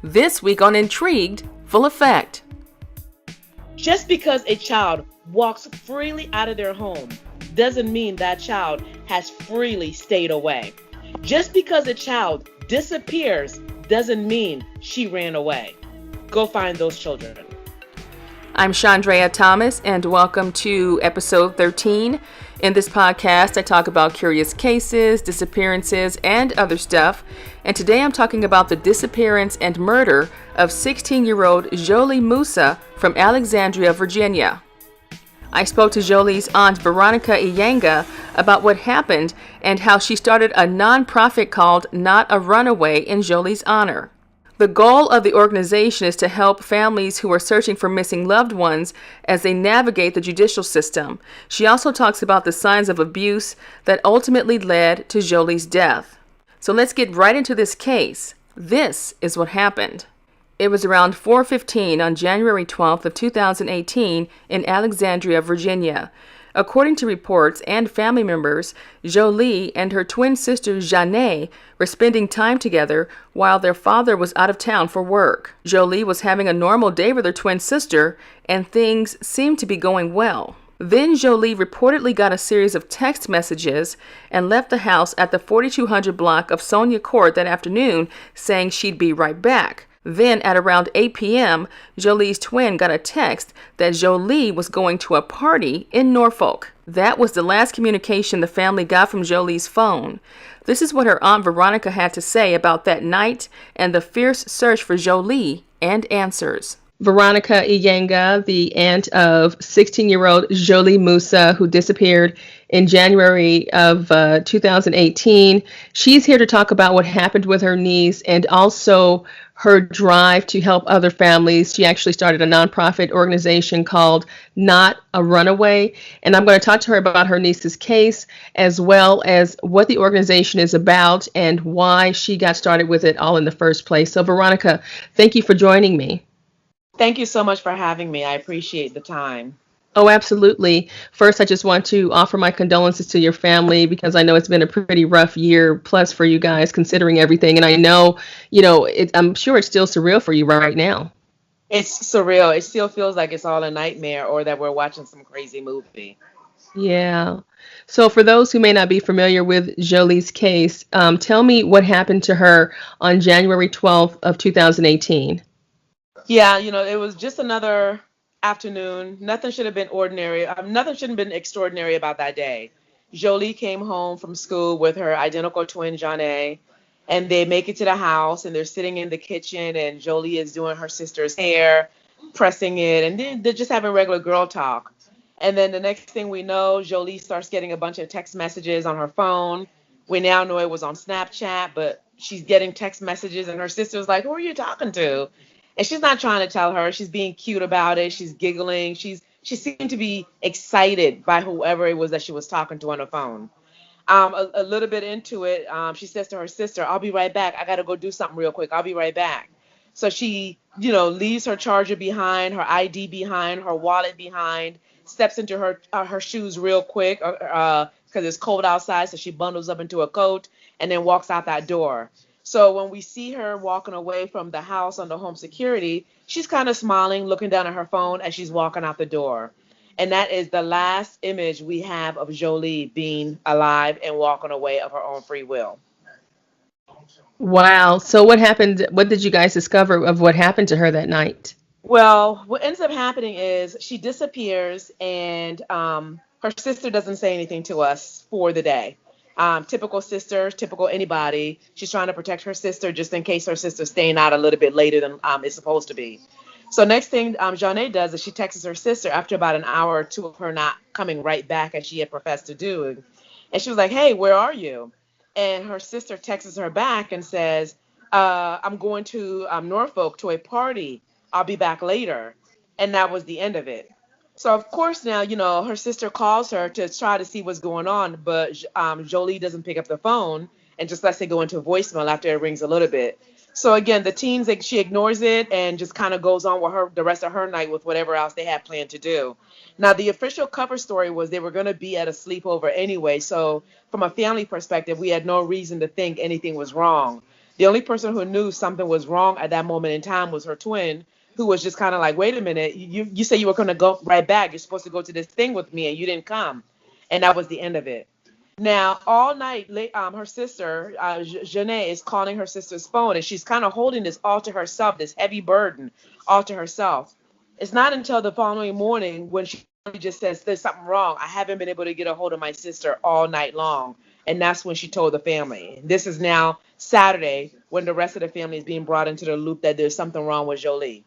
This week on Intrigued, full effect. Just because a child walks freely out of their home doesn't mean that child has freely stayed away. Just because a child disappears doesn't mean she ran away. Go find those children. I'm Chandrea Thomas, and welcome to episode 13. In this podcast, I talk about curious cases, disappearances, and other stuff. And today I'm talking about the disappearance and murder of 16-year-old Jholie Moussa from Alexandria, Virginia. I spoke to Jholie's aunt, Veronica Iyenga, about what happened and how she started a nonprofit called Not a Runaway in Jholie's honor. The goal of the organization is to help families who are searching for missing loved ones as they navigate the judicial system. She also talks about the signs of abuse that ultimately led to Jholie's death. So let's get right into this case. This is what happened. It was around 4:15 on January 12th of 2018 in Alexandria, Virginia. According to reports and family members, Jholie and her twin sister Jholie were spending time together while their father was out of town for work. Jholie was having a normal day with her twin sister, and things seemed to be going well. Then Jholie reportedly got a series of text messages and left the house at the 4200 block of Sonia Court that afternoon, saying she'd be right back. Then at around 8 p.m., Jholie's twin got a text that Jholie was going to a party in Norfolk. That was the last communication the family got from Jholie's phone. This is what her aunt Veronica had to say about that night and the fierce search for Jholie and answers. Veronica Iyenga, the aunt of 16-year-old Jholie Moussa, who disappeared in January of 2018. She's here to talk about what happened with her niece and also her drive to help other families. She actually started a nonprofit organization called Not a Runaway. And I'm going to talk to her about her niece's case, as well as what the organization is about and why she got started with it all in the first place. So Veronica, thank you for joining me. Thank you so much for having me. I appreciate the time. Oh, absolutely. First, I just want to offer my condolences to your family because I know it's been a pretty rough year plus for you guys considering everything. And I know, I'm sure it's still surreal for you right now. It's surreal. It still feels like it's all a nightmare or that we're watching some crazy movie. Yeah. So for those who may not be familiar with Jholie's case, tell me what happened to her on January 12th of 2018. Yeah, it was just another afternoon. Nothing should have been ordinary. Nothing shouldn't have been extraordinary about that day. Jholie came home from school with her identical twin, Jholie, and they make it to the house, and they're sitting in the kitchen, and Jholie is doing her sister's hair, pressing it, and they're just having regular girl talk. And then the next thing we know, Jholie starts getting a bunch of text messages on her phone. We now know it was on Snapchat, but she's getting text messages, and her sister's like, "Who are you talking to?" And she's not trying to tell her. She's being cute about it. She's giggling. She seemed to be excited by whoever it was that she was talking to on the phone. A little bit into it, she says to her sister, "I'll be right back. I got to go do something real quick. I'll be right back." So she, leaves her charger behind, her ID behind, her wallet behind, steps into her shoes real quick because it's cold outside. So she bundles up into a coat and then walks out that door. So when we see her walking away from the house under home security, she's kind of smiling, looking down at her phone as she's walking out the door. And that is the last image we have of Jholie being alive and walking away of her own free will. Wow. So what happened? What did you guys discover of what happened to her that night? Well, what ends up happening is she disappears, and her sister doesn't say anything to us for the day. Typical sister, typical anybody. She's trying to protect her sister just in case her sister's staying out a little bit later than it's supposed to be. So next thing Jholie does is she texts her sister after about an hour or two of her not coming right back as she had professed to do. And she was like, "Hey, where are you?" And her sister texts her back and says, "I'm going to Norfolk to a party. I'll be back later." And that was the end of it. So of course now, her sister calls her to try to see what's going on, but Jholie doesn't pick up the phone and just lets it go into voicemail after it rings a little bit. So again, the teens, she ignores it and just kind of goes on with the rest of her night with whatever else they had planned to do. Now, the official cover story was they were going to be at a sleepover anyway. So from a family perspective, we had no reason to think anything was wrong. The only person who knew something was wrong at that moment in time was her twin, who was just kind of like, wait a minute, you said you were going to go right back. You're supposed to go to this thing with me, and you didn't come. And that was the end of it. Now, all night, her sister, Janae, is calling her sister's phone, and she's kind of holding this all to herself, this heavy burden all to herself. It's not until the following morning when she just says, there's something wrong. I haven't been able to get a hold of my sister all night long. And that's when she told the family. This is now Saturday when the rest of the family is being brought into the loop that there's something wrong with Jholie.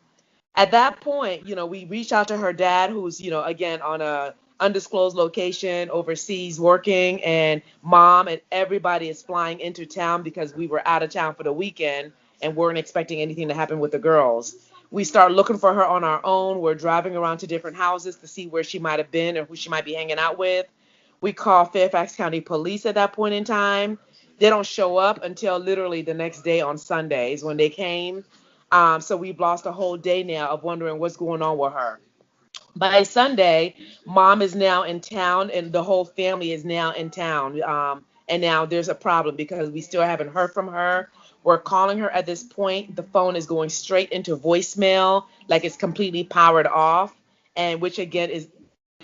At that point, we reached out to her dad, who's, again, on a undisclosed location overseas working, and mom and everybody is flying into town because we were out of town for the weekend and weren't expecting anything to happen with the girls. We start looking for her on our own. We're driving around to different houses to see where she might have been or who she might be hanging out with. We call Fairfax County Police at that point in time. They don't show up until literally the next day on Sundays when they came. So we've lost a whole day now of wondering what's going on with her. By Sunday, mom is now in town and the whole family is now in town. And now there's a problem because we still haven't heard from her. We're calling her at this point. The phone is going straight into voicemail, like it's completely powered off, and which again is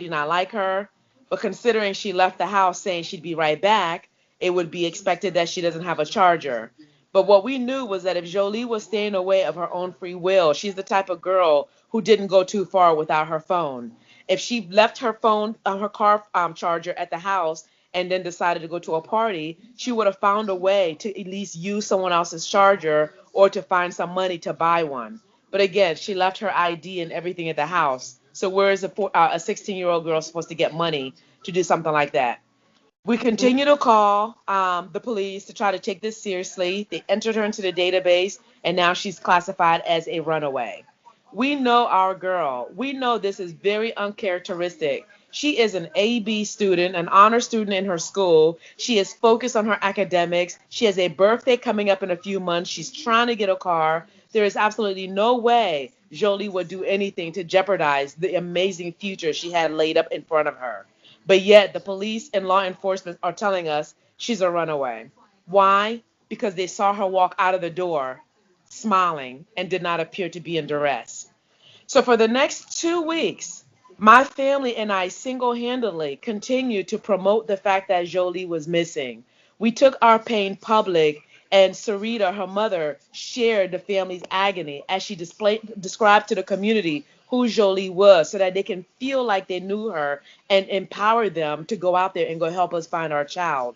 not like her. But considering she left the house saying she'd be right back, it would be expected that she doesn't have a charger. But what we knew was that if Jholie was staying away of her own free will, she's the type of girl who didn't go too far without her phone. If she left her phone, her car charger at the house and then decided to go to a party, she would have found a way to at least use someone else's charger or to find some money to buy one. But again, she left her ID and everything at the house. So where is a 16-year-old girl supposed to get money to do something like that? We continue to call the police to try to take this seriously. They entered her into the database, and now she's classified as a runaway. We know our girl. We know this is very uncharacteristic. She is an AB student, an honor student in her school. She is focused on her academics. She has a birthday coming up in a few months. She's trying to get a car. There is absolutely no way Jholie would do anything to jeopardize the amazing future she had laid up in front of her. But yet the police and law enforcement are telling us she's a runaway. Why? Because they saw her walk out of the door smiling and did not appear to be in duress. So for the next 2 weeks, my family and I single-handedly continued to promote the fact that Jholie was missing. We took our pain public, and Sarita, her mother, shared the family's agony as she described to the community who Jholie was so that they can feel like they knew her and empower them to go out there and go help us find our child.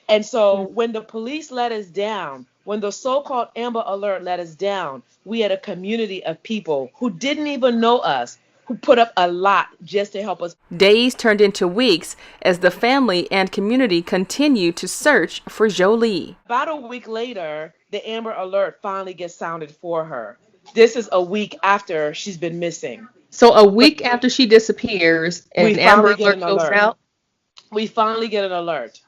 And so when the police let us down, when the so-called Amber Alert let us down, we had a community of people who didn't even know us, who put up a lot just to help us. Days turned into weeks as the family and community continued to search for Jholie. About a week later, the Amber Alert finally gets sounded for her. This is a week after she's been missing. So a week after she disappears, an Amber Alert goes out? We finally get an alert.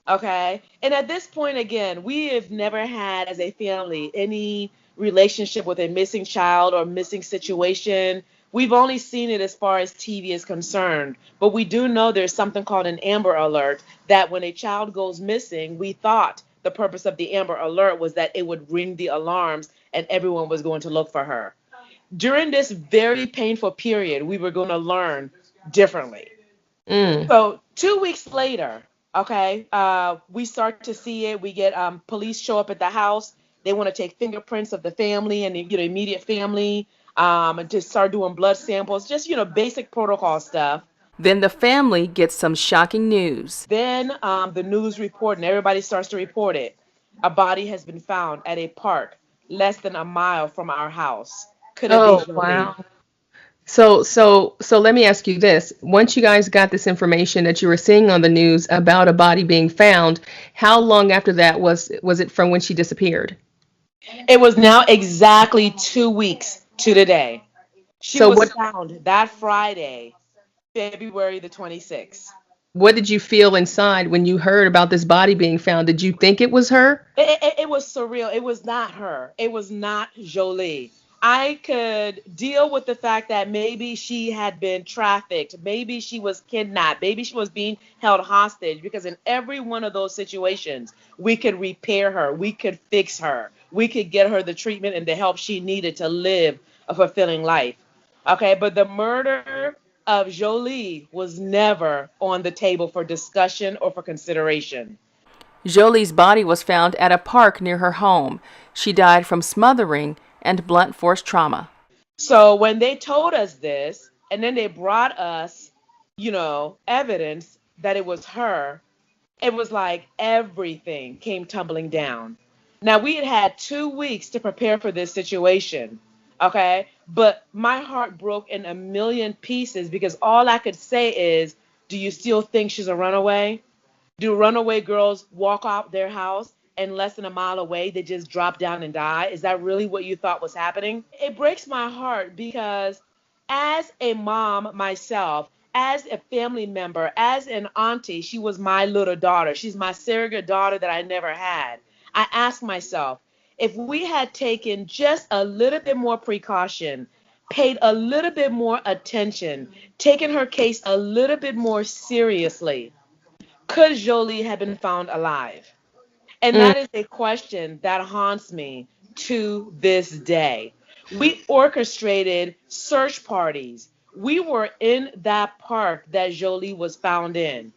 Okay. And at this point, again, we have never had as a family any relationship with a missing child or missing situation. We've only seen it as far as TV is concerned. But we do know there's something called an Amber Alert, that when a child goes missing, we thought the purpose of the Amber Alert was that it would ring the alarms and everyone was going to look for her. During this very painful period, we were going to learn differently. So 2 weeks later, okay, we start to see it. We get police show up at the house. They want to take fingerprints of the family and the immediate family, and just start doing blood samples, just basic protocol stuff. Then the family gets some shocking news. Then the news report, and everybody starts to report it. A body has been found at a park less than a mile from our house. Could it be Jholie? Wow. So let me ask you this. Once you guys got this information that you were seeing on the news about a body being found, how long after that was it from when she disappeared? It was now exactly 2 weeks to the day. She was found that Friday, February the 26th. What did you feel inside when you heard about this body being found? Did you think it was her? It was surreal. It was not her. It was not Jholie. I could deal with the fact that maybe she had been trafficked, maybe she was kidnapped, maybe she was being held hostage, because in every one of those situations, we could repair her, we could fix her, we could get her the treatment and the help she needed to live a fulfilling life. Okay, but the murder of Jholie was never on the table for discussion or for consideration. Jolie's body was found at a park near her home. She died from smothering and blunt force trauma. So when they told us this, and then they brought us, evidence that it was her, it was like everything came tumbling down. Now, we had had 2 weeks to prepare for this situation, okay? But my heart broke in a million pieces because all I could say is, do you still think she's a runaway? Do runaway girls walk out their house and less than a mile away they just drop down and die? Is that really what you thought was happening? It breaks my heart because as a mom myself, as a family member, as an auntie, she was my little daughter. She's my surrogate daughter that I never had. I ask myself, if we had taken just a little bit more precaution, paid a little bit more attention, taken her case a little bit more seriously, could Jholie have been found alive? And Mm. that is a question that haunts me to this day. We orchestrated search parties. We were in that park that Jholie was found in.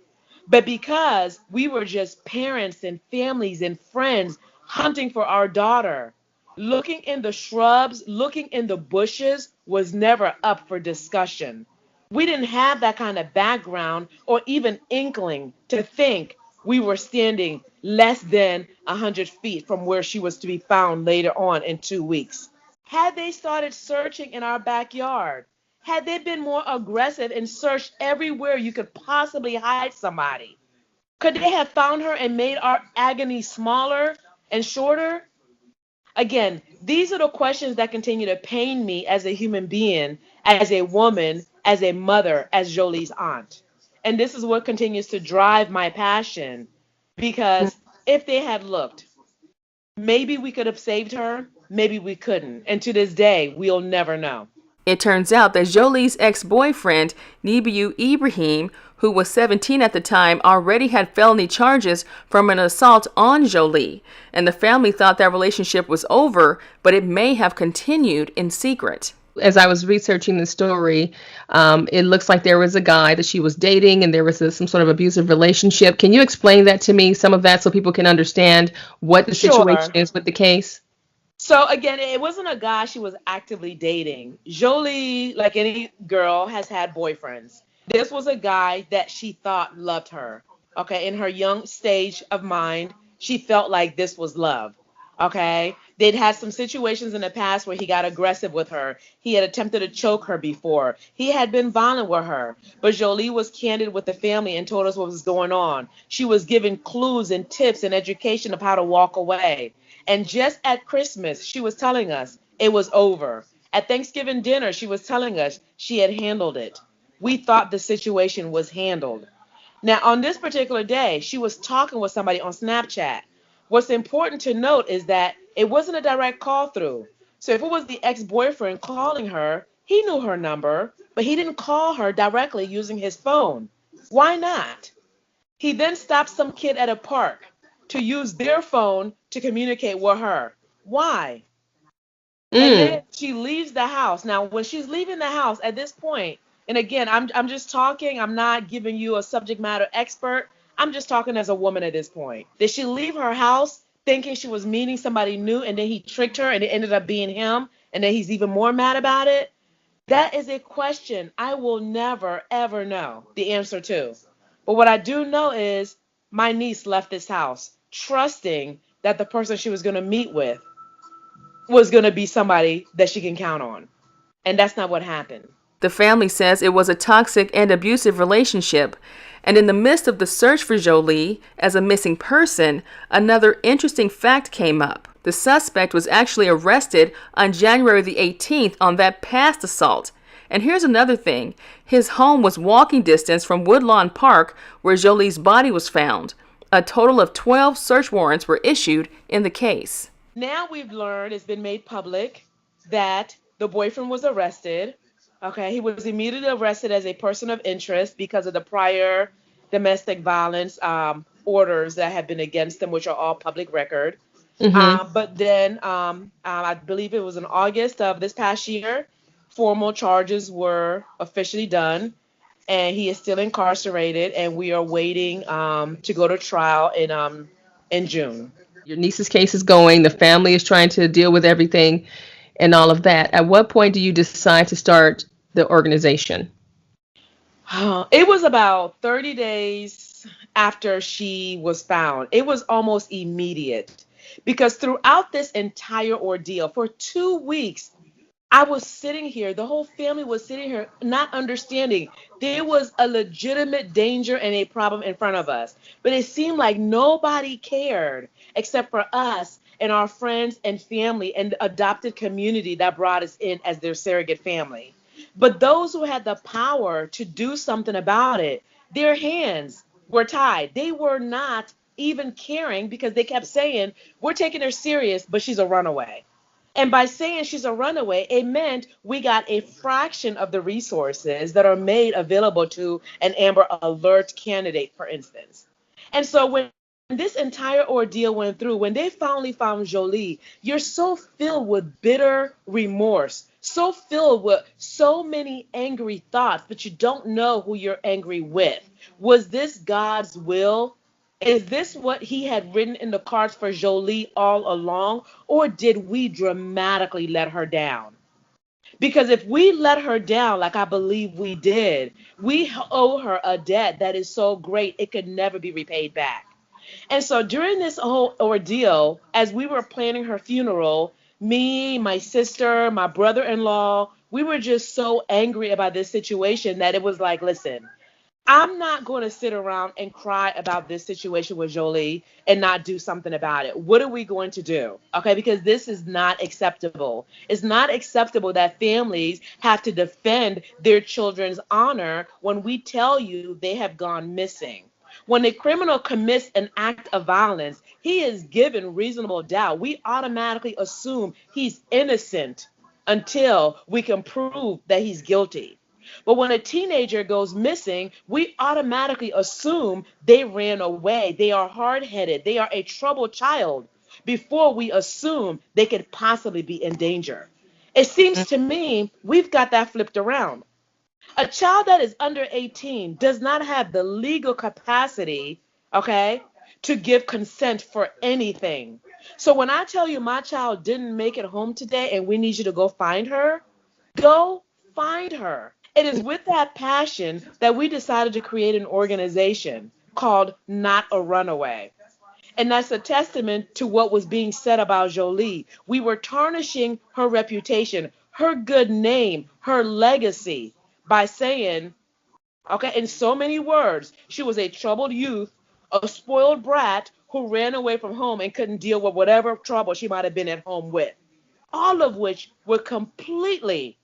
But because we were just parents and families and friends hunting for our daughter, looking in the shrubs, looking in the bushes was never up for discussion. We didn't have that kind of background or even inkling to think we were standing less than 100 feet from where she was to be found later on in 2 weeks. Had they started searching in our backyard, had they been more aggressive and searched everywhere you could possibly hide somebody, could they have found her and made our agony smaller and shorter? Again, these are the questions that continue to pain me as a human being, as a woman, as a mother, as Jolie's aunt. And this is what continues to drive my passion because if they had looked, maybe we could have saved her, maybe we couldn't. And to this day, we'll never know. It turns out that Jolie's ex-boyfriend, Nibiu Ibrahim, who was 17 at the time, already had felony charges from an assault on Jholie. And the family thought that relationship was over, but it may have continued in secret. As I was researching the story, it looks like there was a guy that she was dating and there was some sort of abusive relationship. Can you explain that to me, some of that, so people can understand what the situation Sure. is with the case? So again, it wasn't a guy she was actively dating. Jolie, like any girl, has had boyfriends. This was a guy that she thought loved her. Okay, in her young stage of mind, she felt like this was love. Okay, they'd had some situations in the past where he got aggressive with her. He had attempted to choke her before. He had been violent with her. But Jolie was candid with the family and told us what was going on. She was giving clues and tips and education of how to walk away. And just at Christmas, she was telling us it was over. At Thanksgiving dinner, she was telling us she had handled it. We thought the situation was handled. Now, on this particular day, she was talking with somebody on Snapchat. What's important to note is that it wasn't a direct call through. So if it was the ex-boyfriend calling her, he knew her number, but he didn't call her directly using his phone. Why not? He then stopped some kid at a park to use their phone to communicate with her. Why? And then she leaves the house. Now, when she's leaving the house at this point, and again, I'm just talking, I'm not giving you a subject matter expert. I'm just talking as a woman at this point. Did she leave her house thinking she was meeting somebody new and then he tricked her and it ended up being him and then he's even more mad about it? That is a question I will never, ever know the answer to. But what I do know is my niece left this house trusting that the person she was going to meet with was going to be somebody that she can count on. And that's not what happened. The family says it was a toxic and abusive relationship. And in the midst of the search for Jholie as a missing person, another interesting fact came up. The suspect was actually arrested on January the 18th on that past assault. And here's another thing. His home was walking distance from Woodlawn Park, where Jolie's body was found. A total of 12 search warrants were issued in the case. Now we've learned, it's been made public, that the boyfriend was arrested. Okay, he was immediately arrested as a person of interest because of the prior domestic violence orders that have been against him, which are all public record. Mm-hmm. But then I believe it was in August of this past year, formal charges were officially done, and he is still incarcerated, and we are waiting to go to trial in June. Your niece's case is going. The family is trying to deal with everything and all of that. At what point do you decide to start the organization? It was about 30 days after she was found. It was almost immediate because throughout this entire ordeal, for 2 weeks, I was sitting here, the whole family was sitting here, not understanding there was a legitimate danger and a problem in front of us. But it seemed like nobody cared except for us and our friends and family and the adopted community that brought us in as their surrogate family. But those who had the power to do something about it, their hands were tied. They were not even caring because they kept saying, we're taking her serious, but she's a runaway. And by saying she's a runaway, it meant we got a fraction of the resources that are made available to an Amber Alert candidate, for instance. And so when this entire ordeal went through, when they finally found Jholie, you're so filled with bitter remorse, so filled with so many angry thoughts, but you don't know who you're angry with. Was this God's will? Is this what he had written in the cards for Jholie all along? Or did we dramatically let her down? Because if we let her down, like I believe we did, we owe her a debt that is so great it could never be repaid back. And so during this whole ordeal, as we were planning her funeral, me, my sister, my brother in law, we were just so angry about this situation that it was like, listen, I'm not going to sit around and cry about this situation with Jholie and not do something about it. What are we going to do? Okay, because this is not acceptable. It's not acceptable that families have to defend their children's honor when we tell you they have gone missing. When a criminal commits an act of violence, he is given reasonable doubt. We automatically assume he's innocent until we can prove that he's guilty. But when a teenager goes missing, we automatically assume they ran away. They are hard headed. They are a troubled child before we assume they could possibly be in danger. It seems to me we've got that flipped around. A child that is under 18 does not have the legal capacity, okay, to give consent for anything. So when I tell you my child didn't make it home today and we need you to go find her, go find her. It is with that passion that we decided to create an organization called Not a Runaway. And that's a testament to what was being said about Jholie. We were tarnishing her reputation, her good name, her legacy by saying, okay, in so many words, she was a troubled youth, a spoiled brat who ran away from home and couldn't deal with whatever trouble she might have been at home with. All of which were completely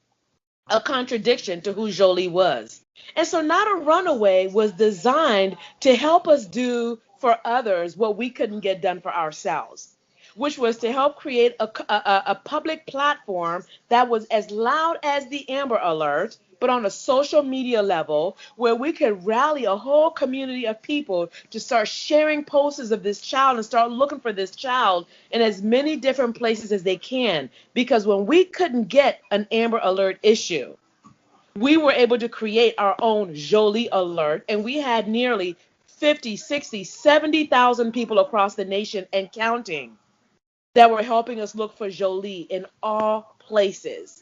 a contradiction to who Jholie was. And so Not a Runaway was designed to help us do for others what we couldn't get done for ourselves, which was to help create a public platform that was as loud as the Amber Alert, but on a social media level where we could rally a whole community of people to start sharing posters of this child and start looking for this child in as many different places as they can. Because when we couldn't get an Amber Alert issue, we were able to create our own Jholie Alert, and we had nearly 50, 60, 70,000 people across the nation and counting that were helping us look for Jholie in all places.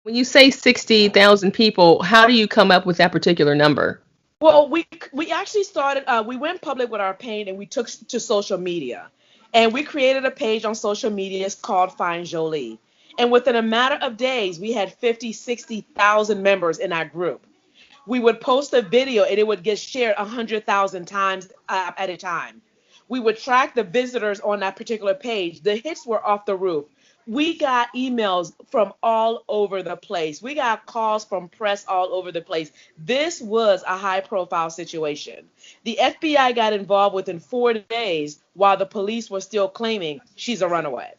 When you say 60,000 people, how do you come up with that particular number? Well, we actually started. We went public with our pain, and we took to social media, and we created a page on social media. It's called Find Jholie, and within a matter of days, we had 50, 60,000 members in our group. We would post a video, and it would get shared 100,000 times at a time. We would track the visitors on that particular page. The hits were off the roof. We got emails from all over the place. We got calls from press all over the place. This was a high profile situation. The FBI got involved within 4 days while the police were still claiming she's a runaway.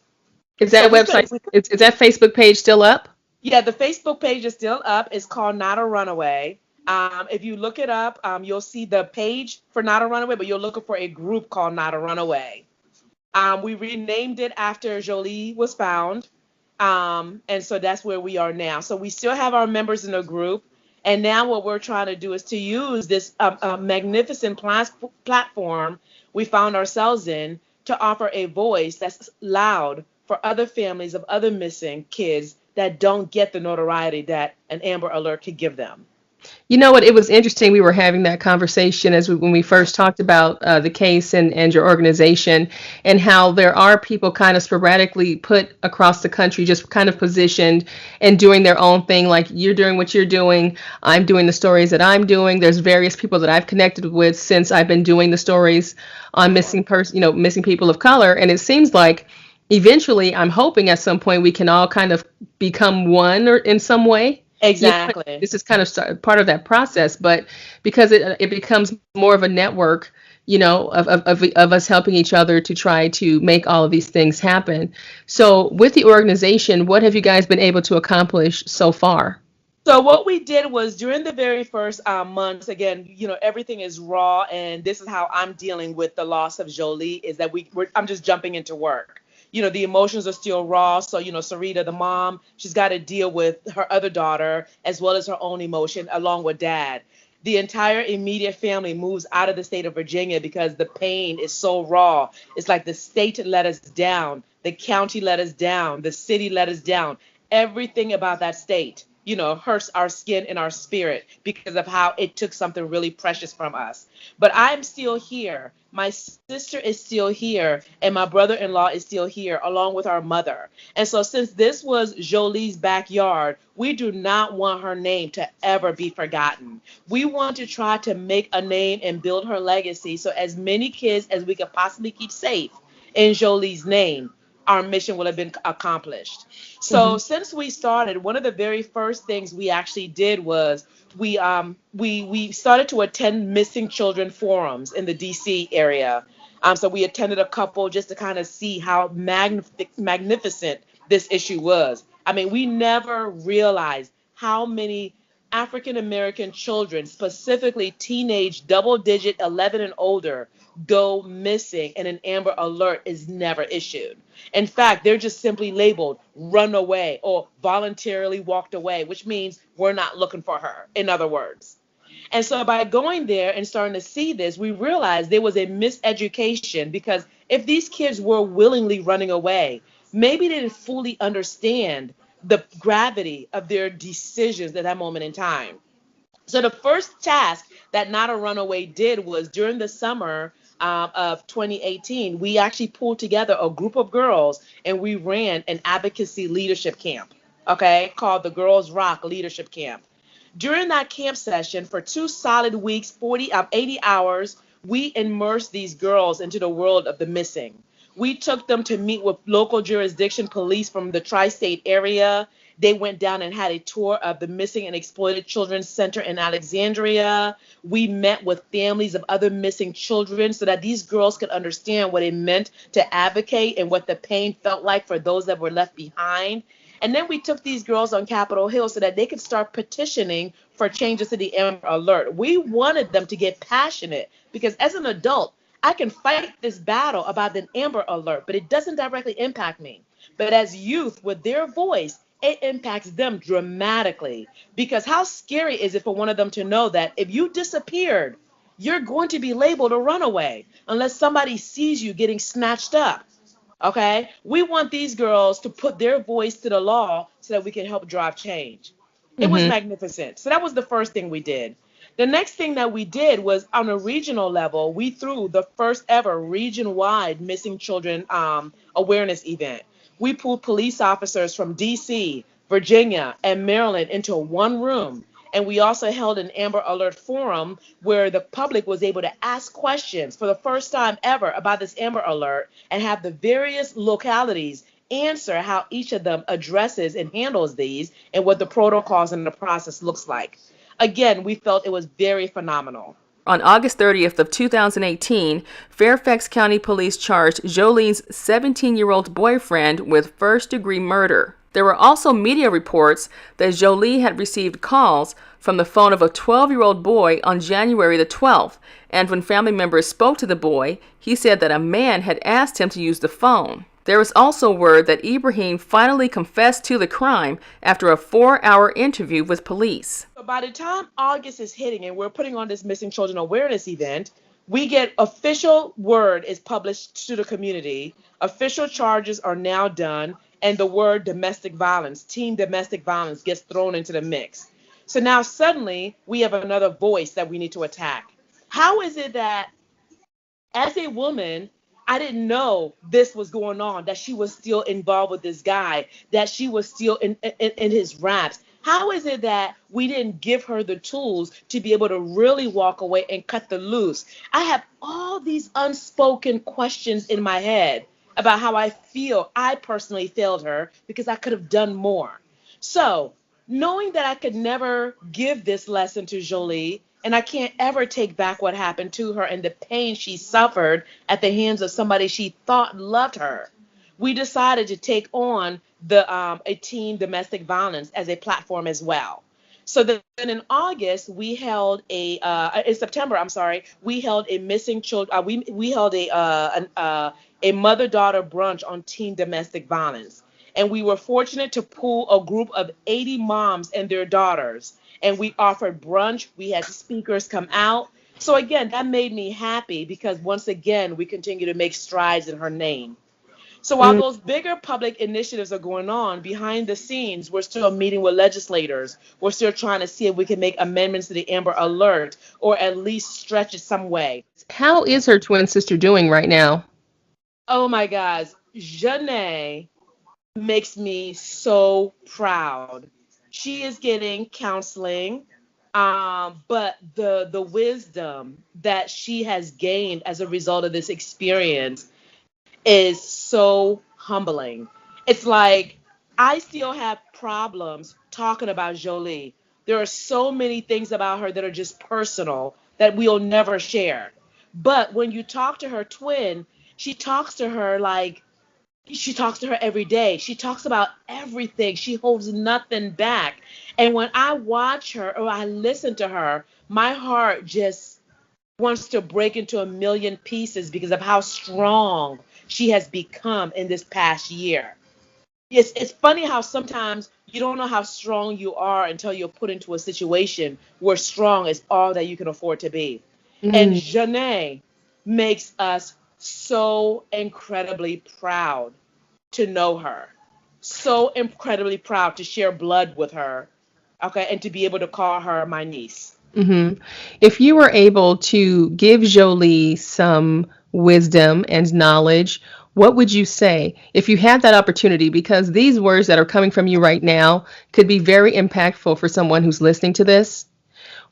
Is So that website, is that Facebook page still up? yeah, the Facebook page is still up. It's called Not a Runaway. If you look it up, you'll see the page for Not a Runaway, but you're looking for a group called Not a Runaway. We renamed it after Jholie was found. And so that's where we are now. So we still have our members in the group. And now what we're trying to do is to use this magnificent platform we found ourselves in to offer a voice that's loud for other families of other missing kids that don't get the notoriety that an Amber Alert could give them. You know what? It was interesting. We were having that conversation when we first talked about the case and your organization, and how there are people kind of sporadically put across the country, just kind of positioned and doing their own thing. Like, you're doing what you're doing. I'm doing the stories that I'm doing. There's various people that I've connected with since I've been doing the stories on missing people of color. And it seems like eventually, I'm hoping at some point we can all kind of become one or in some way. Exactly. This is kind of part of that process, but because it becomes more of a network, of us helping each other to try to make all of these things happen. So with the organization, what have you guys been able to accomplish so far? So what we did was during the very first months, again, everything is raw, and this is how I'm dealing with the loss of Jholie. Is that I'm just jumping into work. The emotions are still raw. So Sarita, the mom, she's got to deal with her other daughter as well as her own emotion, along with dad. The entire immediate family moves out of the state of Virginia because the pain is so raw. It's like the state let us down, the county let us down, the city let us down. Everything about that state, hurts our skin and our spirit because of how it took something really precious from us. But I'm still here. My sister is still here, and my brother-in-law is still here, along with our mother. And so, since this was Jholie's backyard, we do not want her name to ever be forgotten. We want to try to make a name and build her legacy so as many kids as we could possibly keep safe in Jholie's name, our mission will have been accomplished. So Mm-hmm. since we started, one of the very first things we actually did was we started to attend missing children forums in the DC area. So we attended a couple just to kind of see how magnificent this issue was. I mean, we never realized how many African American children, specifically teenage double digit 11 and older, go missing and an Amber Alert is never issued. In fact, they're just simply labeled runaway or voluntarily walked away, which means we're not looking for her, in other words. And so by going there and starting to see this, we realized there was a miseducation because if these kids were willingly running away, maybe they didn't fully understand the gravity of their decisions at that moment in time. So the first task that Not a Runaway did was during the summer of 2018, we actually pulled together a group of girls and we ran an advocacy leadership camp, okay, called the Girls Rock Leadership Camp. During that camp session for 2 solid weeks, 80 hours, we immersed these girls into the world of the missing. We took them to meet with local jurisdiction police from the tri-state area. They went down and had a tour of the Missing and Exploited Children's Center in Alexandria. We met with families of other missing children so that these girls could understand what it meant to advocate and what the pain felt like for those that were left behind. And then we took these girls on Capitol Hill so that they could start petitioning for changes to the Amber Alert. We wanted them to get passionate because as an adult, I can fight this battle about the Amber Alert, but it doesn't directly impact me. But as youth with their voice, it impacts them dramatically. Because how scary is it for one of them to know that if you disappeared, you're going to be labeled a runaway unless somebody sees you getting snatched up. Okay? We want these girls to put their voice to the law so that we can help drive change. It was Mm-hmm. magnificent. So that was the first thing we did. The next thing that we did was on a regional level, we threw the first ever region-wide missing children awareness event. We pulled police officers from DC, Virginia, and Maryland into one room. And we also held an Amber Alert forum where the public was able to ask questions for the first time ever about this Amber Alert and have the various localities answer how each of them addresses and handles these and what the protocols and the process looks like. Again, we felt it was very phenomenal. On August 30th of 2018, Fairfax County Police charged Jholie's 17-year-old boyfriend with first-degree murder. There were also media reports that Jholie had received calls from the phone of a 12-year-old boy on January the 12th, and when family members spoke to the boy, he said that a man had asked him to use the phone. There was also word that Ibrahim finally confessed to the crime after a 4-hour interview with police. So by the time August is hitting and we're putting on this missing children awareness event, we get official word is published to the community. Official charges are now done, and the word domestic violence, teen domestic violence, gets thrown into the mix. So now suddenly we have another voice that we need to attack. How is it that as a woman, I didn't know this was going on, that she was still involved with this guy, that she was still in his raps? How is it that we didn't give her the tools to be able to really walk away and cut the loose? I have all these unspoken questions in my head about how I feel I personally failed her because I could have done more. So, knowing that I could never give this lesson to Jholie, and I can't ever take back what happened to her and the pain she suffered at the hands of somebody she thought loved her, we decided to take on a teen domestic violence as a platform as well. So then in August, we held in September, I'm sorry, we held a missing children, we held a mother-daughter brunch on teen domestic violence. And we were fortunate to pool a group of 80 moms and their daughters. And we offered brunch. We had speakers come out. So again, that made me happy because once again, we continue to make strides in her name. So while those bigger public initiatives are going on, behind the scenes, we're still meeting with legislators. We're still trying to see if we can make amendments to the Amber Alert or at least stretch it some way. How is her twin sister doing right now? Oh my God, Janae makes me so proud. She is getting counseling, but the wisdom that she has gained as a result of this experience is so humbling. It's like I still have problems talking about Jholie. There are so many things about her that are just personal that we'll never share. But when you talk to her twin, she talks to her like she talks to her every day. She talks about everything. She holds nothing back. And when I watch her or I listen to her, my heart just wants to break into a million pieces because of how strong she has become in this past year. It's funny how sometimes you don't know how strong you are until you're put into a situation where strong is all that you can afford to be. And Janae makes us so incredibly proud to know her, so incredibly proud to share blood with her, okay, and to be able to call her my niece. If you were able to give Jholie some wisdom and knowledge, what would you say if you had that opportunity? Because these words that are coming from you right now could be very impactful for someone who's listening to this.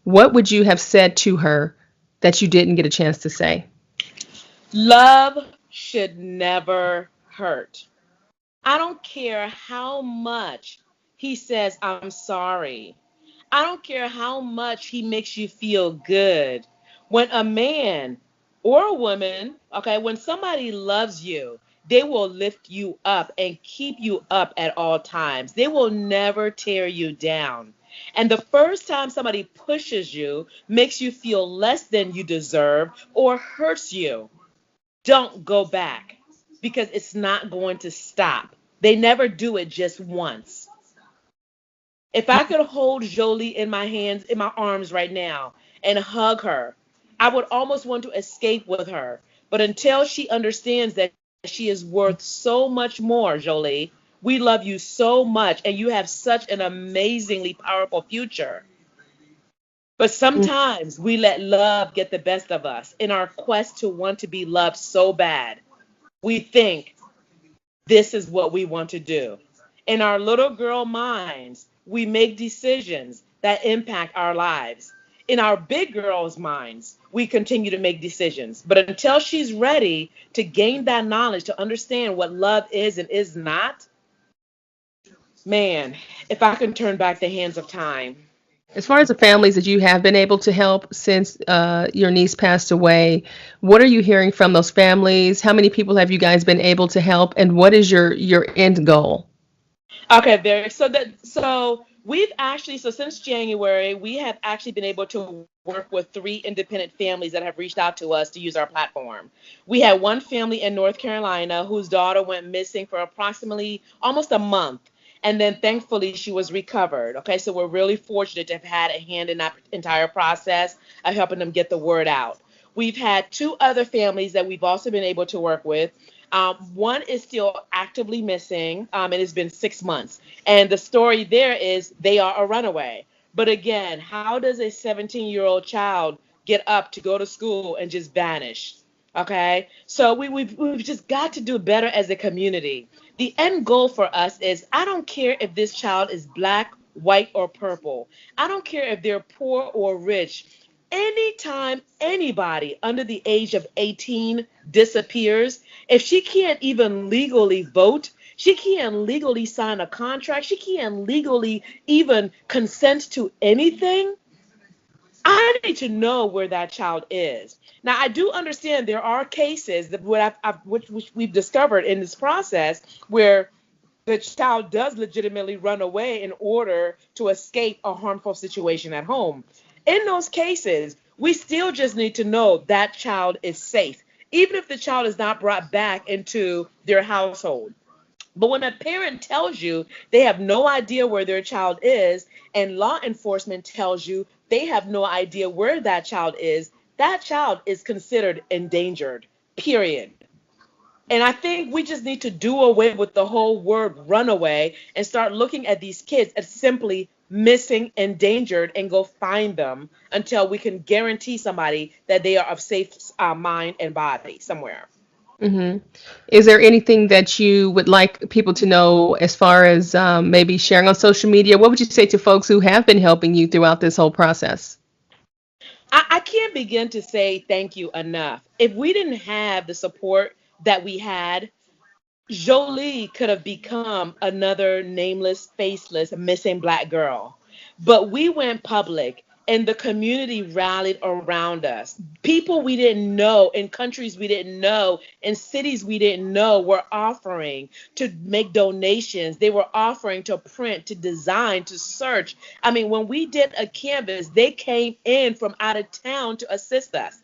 What would you have said to her that you didn't get a chance to say? Love should never hurt. I don't care how much he says, I'm sorry. I don't care how much he makes you feel good. When a man or a woman, okay, when somebody loves you, they will lift you up and keep you up at all times. They will never tear you down. And the first time somebody pushes you, makes you feel less than you deserve, or hurts you, don't go back because it's not going to stop. They never do it just once. If I could hold Jholie in my hands, in my arms right now and hug her, I would almost want to escape with her. But until she understands that she is worth so much more, Jholie, we love you so much and you have such an amazingly powerful future. But sometimes we let love get the best of us in our quest to want to be loved so bad. We think this is what we want to do. In our little girl minds, we make decisions that impact our lives. In our big girl's minds, we continue to make decisions. But until she's ready to gain that knowledge, to understand what love is and is not, man, if I can turn back the hands of time. As far as the families that you have been able to help since your niece passed away, what are you hearing from those families? How many people have you guys been able to help? And what is your end goal? Okay, very so we've actually so since January we have actually been able to work with 3 independent families that have reached out to us to use our platform. We had one family in North Carolina whose daughter went missing for approximately almost a month, and then thankfully she was recovered. Okay, so we're really fortunate to have had a hand in that entire process of helping them get the word out. We've had 2 other families that we've also been able to work with. One is still actively missing. It has been 6 months. And the story there is they are a runaway. But again, how does a 17-year-old child get up to go to school and just vanish? Okay. So we've just got to do better as a community. The end goal for us is I don't care if this child is black, white, or purple. I don't care if they're poor or rich. Anytime anybody under the age of 18 disappears, if she can't even legally vote, she can't legally sign a contract, she can't legally even consent to anything, I need to know where that child is. Now, I do understand there are cases that which we've discovered in this process where the child does legitimately run away in order to escape a harmful situation at home. In those cases, we still just need to know that child is safe, even if the child is not brought back into their household. But when a parent tells you they have no idea where their child is, and law enforcement tells you they have no idea where that child is considered endangered, period. And I think we just need to do away with the whole word runaway and start looking at these kids as simply missing, endangered, and go find them until we can guarantee somebody that they are of safe mind and body somewhere. Hmm. Is there anything that you would like people to know as far as maybe sharing on social media? What would you say to folks who have been helping you throughout this whole process? I can't begin to say thank you enough. If we didn't have the support that we had, Jholie could have become another nameless, faceless, missing black girl. But we went public and the community rallied around us. People we didn't know in countries we didn't know, in cities we didn't know, were offering to make donations. They were offering to print, to design, to search. I mean, when we did a canvas, they came in from out of town to assist us.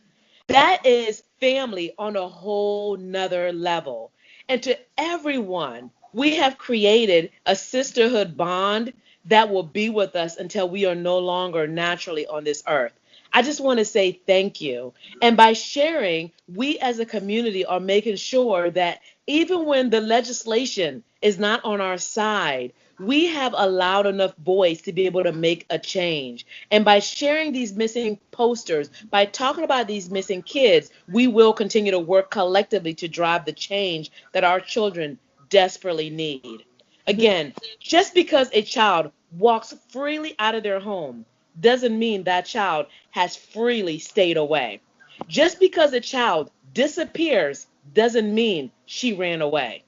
That is family on a whole nother level. And to everyone, we have created a sisterhood bond that will be with us until we are no longer naturally on this earth. I just want to say thank you. And by sharing, we as a community are making sure that even when the legislation is not on our side, we have a loud enough voice to be able to make a change. And by sharing these missing posters, by talking about these missing kids, we will continue to work collectively to drive the change that our children desperately need. Again, just because a child walks freely out of their home doesn't mean that child has freely stayed away. Just because a child disappears doesn't mean she ran away.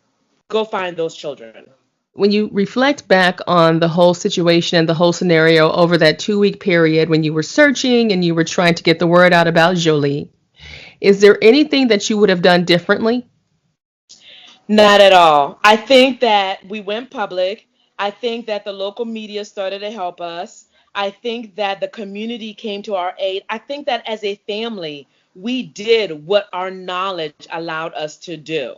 Go find those children. When you reflect back on the whole situation and the whole scenario over that 2 week period when you were searching and you were trying to get the word out about Jholie, is there anything that you would have done differently? Not at all. I think that we went public. I think that the local media started to help us. I think that the community came to our aid. I think that as a family, we did what our knowledge allowed us to do.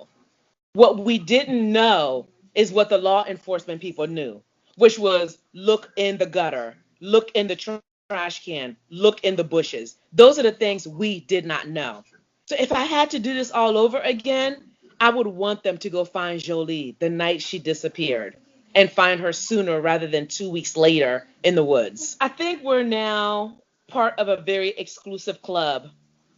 What we didn't know is what the law enforcement people knew, which was look in the gutter, look in the trash can, look in the bushes. Those are the things we did not know. So if I had to do this all over again, I would want them to go find Jholie the night she disappeared and find her sooner rather than 2 weeks later in the woods. I think we're now part of a very exclusive club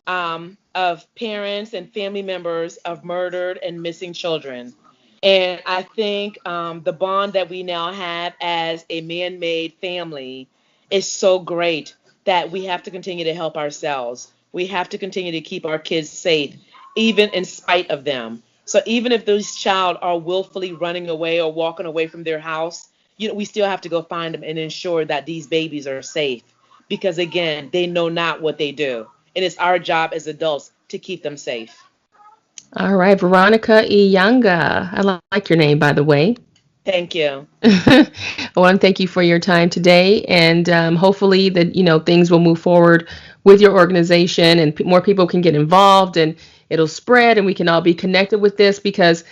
of parents and family members of murdered and missing children. And I think the bond that we now have as a man made family is so great that we have to continue to help ourselves. We have to continue to keep our kids safe, even in spite of them. So even if those child are willfully running away or walking away from their house, we still have to go find them and ensure that these babies are safe. Because again, they know not what they do. And it's our job as adults to keep them safe. All right, Veronica Iyanga. I like your name, by the way. Thank you. I want to thank you for your time today, and hopefully that things will move forward with your organization, and more people can get involved, and it'll spread, and we can all be connected with this because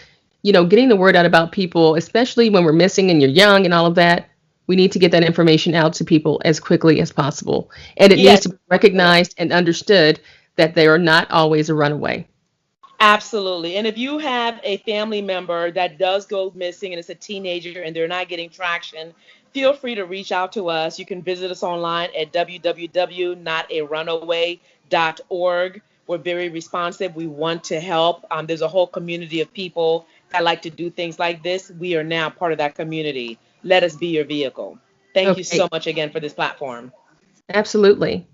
getting the word out about people, especially when we're missing and you're young and all of that, we need to get that information out to people as quickly as possible, and it needs Yes. to be recognized and understood that they are not always a runaway. Absolutely. And if you have a family member that does go missing and it's a teenager and they're not getting traction, feel free to reach out to us. You can visit us online at www.notarunaway.org. We're very responsive. We want to help. There's a whole community of people that like to do things like this. We are now part of that community. Let us be your vehicle. Thank you Okay, so much again for this platform. absolutely.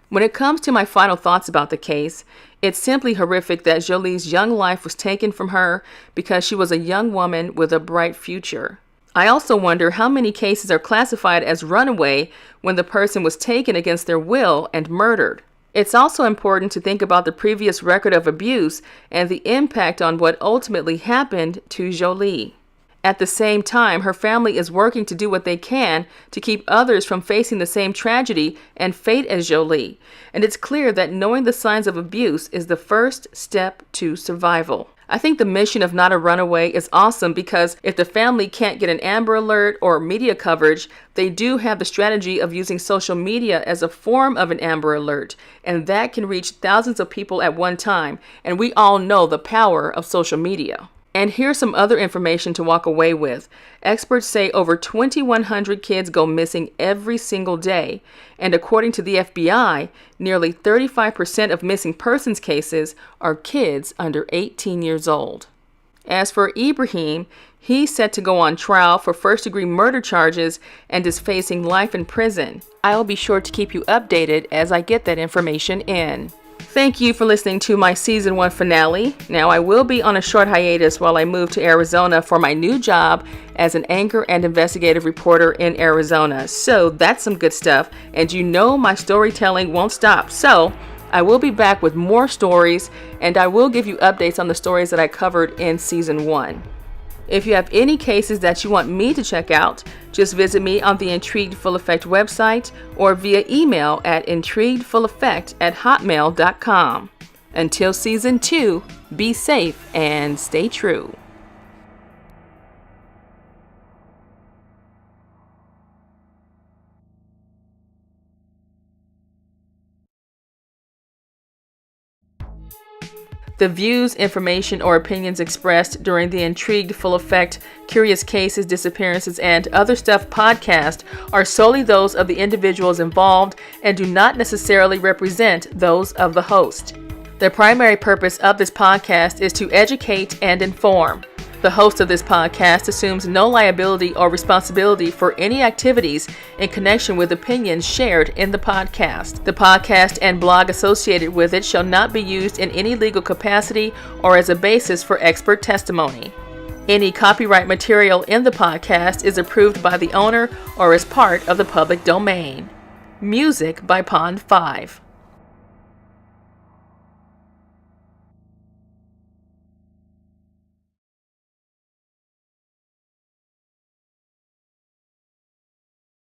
When it comes to my final thoughts about the case, it's simply horrific that Jholie's young life was taken from her because she was a young woman with a bright future. I also wonder how many cases are classified as runaway when the person was taken against their will and murdered. It's also important to think about the previous record of abuse and the impact on what ultimately happened to Jholie. At the same time, her family is working to do what they can to keep others from facing the same tragedy and fate as Jholie. And it's clear that knowing the signs of abuse is the first step to survival. I think the mission of Not a Runaway is awesome because if the family can't get an Amber Alert or media coverage, they do have the strategy of using social media as a form of an Amber Alert. And that can reach thousands of people at one time. And we all know the power of social media. And here's some other information to walk away with. Experts say over 2,100 kids go missing every single day. And according to the FBI, nearly 35% of missing persons cases are kids under 18 years old. As for Ibrahim, he's set to go on trial for first-degree murder charges and is facing life in prison. I'll be sure to keep you updated as I get that information in. Thank you for listening to my Season 1 finale. Now, I will be on a short hiatus while I move to Arizona for my new job as an anchor and investigative reporter in Arizona. So that's some good stuff. And my storytelling won't stop. So I will be back with more stories, and I will give you updates on the stories that I covered in Season 1. If you have any cases that you want me to check out, just visit me on the Intrigued Full Effect website or via email at intriguedfulleffect@hotmail.com. Until Season 2, be safe and stay true. The views, information, or opinions expressed during the Intrigued Full Effect, Curious Cases, Disappearances, and Other Stuff podcast are solely those of the individuals involved and do not necessarily represent those of the host. The primary purpose of this podcast is to educate and inform. The host of this podcast assumes no liability or responsibility for any activities in connection with opinions shared in the podcast. The podcast and blog associated with it shall not be used in any legal capacity or as a basis for expert testimony. Any copyright material in the podcast is approved by the owner or is part of the public domain. Music by Pond 5.